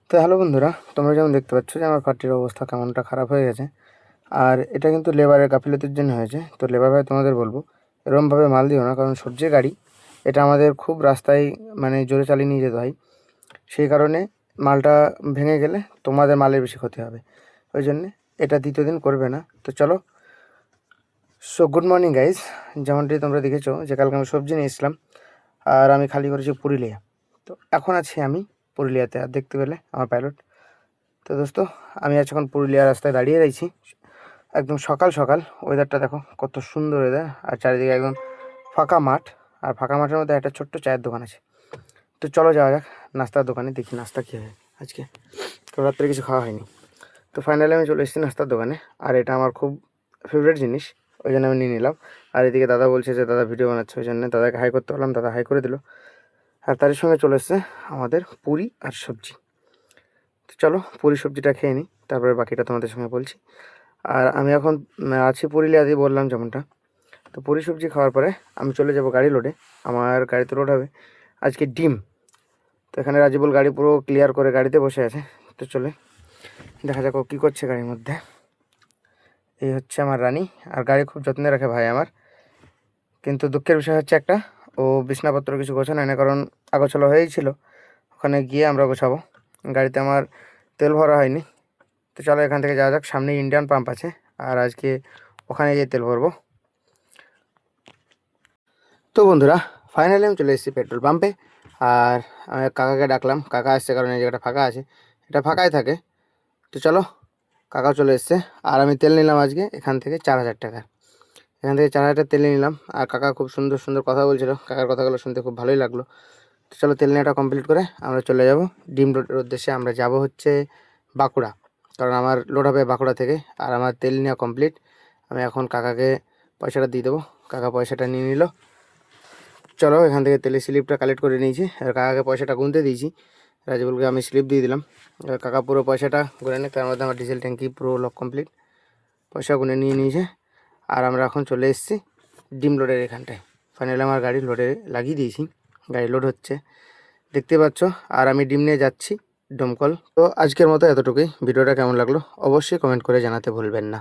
তো হ্যালো বন্ধুরা, তোমরা যেমন দেখতে পাচ্ছ যে আমার কাঠটির অবস্থা কেমনটা খারাপ হয়ে গেছে। আর এটা কিন্তু লেবারের গাফিলতির জন্য হয়েছে। তো লেবার ভাই তোমাদের বলবো এরকমভাবে মাল দিও না, কারণ সবজির গাড়ি এটা আমাদের খুব রাস্তায় মানে জোরে চালিয়ে নিয়ে যেতে হয়। সেই কারণে মালটা ভেঙে গেলে তোমাদের মালের বেশি ক্ষতি হবে। ওই জন্যে এটা দ্বিতীয় দিন করবে না। তো চলো। So good morning guys. যেমনটি তোমরা দেখেছো যে কালকে আমি সবজি নিয়েছিলাম আর আমি খালি করেছি পুরুলিয়া। তো এখন আছি আমি পুরুলিয়াতে, আর দেখতে পেলে আমার পাইলট। তো দোস্ত, আমি আজ এখন পুরুলিয়া রাস্তায় দাঁড়িয়ে রয়েছি। একদম সকাল সকাল ওয়েদারটা দেখো কত সুন্দর ওয়েদার, আর চারিদিকে একদম ফাঁকা মাঠ। আর ফাঁকা মাঠের মধ্যে একটা ছোট্ট চায়ের দোকান আছে। তো চলো যাওয়া যাক নাস্তার দোকানে, দেখি নাস্তা কী হয় আজকে। তো রাত্রে কিছু খাওয়া হয়নি। তো ফাইনালি আমি চলে এসেছি নাস্তার দোকানে, আর এটা আমার খুব ফেভারিট জিনিস, ওই জন্য আমি নিয়ে নিলাম। আর এদিকে দাদা বলছে যে দাদা ভিডিও বানাচ্ছে, ওই জন্য দাদাকে হাই করতে বললাম, দাদা হাই করে দিল। আর তার সঙ্গে চলে এসছে আমাদের পুরি আর সবজি। তো চলো পুরি সবজিটা খেয়ে নিই, তারপরে বাকিটা তোমাদের সঙ্গে বলছি। আর আমি এখন আছি পুরুলিয়াতে, বললাম যেমনটা। তো পুরি সবজি খাওয়ার পরে আমি চলে যাব গাড়ি লোডে। আমার গাড়িতে লোড হবে আজকে ডিম। তো এখানে রাজিবুল গাড়ি পুরো ক্লিয়ার করে গাড়িতে বসে আছে। তো চলে দেখা যাক ও কী করছে গাড়ির মধ্যে। এই হচ্ছে আমার রানী, আর গাড়ি খুব যত্নে রাখে ভাই আমার। কিন্তু দুঃখের বিষয় হচ্ছে একটা, ও বিছনাপত্র কিছু গোছানো হয় না, কারণ আগোছালো হয়েই ছিল। ওখানে গিয়ে আমরা গোছাবো। গাড়িতে আমার তেল ভরা হয়নি। তো চলো এখান থেকে যাওয়া যাক, সামনে ইন্ডিয়ান পাম্প আছে, আর আজকে ওখানে গিয়ে তেল ভরবো। তো বন্ধুরা, ফাইনালি আমি চলে এসেছি পেট্রোল পাম্পে। আর আমি কাকাকে ডাকলাম, কাকা আসছে, কারণ এই জায়গাটা ফাঁকা আছে, এটা ফাঁকাই থাকে। তো চলো, কাকাও চলে এসছে। আর আমি তেল নিলাম আজকে এখান থেকে 4,000 টাকা। এখান থেকে 4,000 তেল নিলাম। আর কাকা খুব সুন্দর সুন্দর কথা বলছিল, কাকার কথাগুলো শুনতে খুব ভালোই লাগলো। তো চলো তেল নেওয়াটা কমপ্লিট করে আমরা চলে যাব ডিম রোডের উদ্দেশ্যে। আমরা যাব হচ্ছে বাঁকুড়া, কারণ আমার লোড হবে বাঁকুড়া থেকে। আর আমার তেল নেওয়া কমপ্লিট। আমি এখন কাকাকে পয়সাটা দিয়ে দেবো। কাকা পয়সাটা নিয়ে নিল। চলো এখান থেকে তেলের স্লিপটা কালেক্ট করে নিয়েছি, আর কাকাকে পয়সাটা গুনতে দিয়েছি। রাজবুলকে আমি স্লিপ দিয়ে দিলাম। এবার কাকা পুরো পয়সাটা গুনে নিই, তার মধ্যে আমার ডিজেল ট্যাঙ্কি পুরো লক কমপ্লিট। পয়সা গুনে নিয়ে নিয়েছে। আর আমরা এখন চলে এসেছি ডিম লোডের এখানটায়। ফাইনালি আমার গাড়ি লোডে লাগিয়ে দিয়েছি, গাড়ি লোড হচ্ছে দেখতে পাচ্ছ। আর আমি ডিম নিয়ে যাচ্ছি ডোমকল। তো আজকের মতো এতটুকুই। ভিডিওটা কেমন লাগলো অবশ্যই কমেন্ট করে জানাতে ভুলবেন না।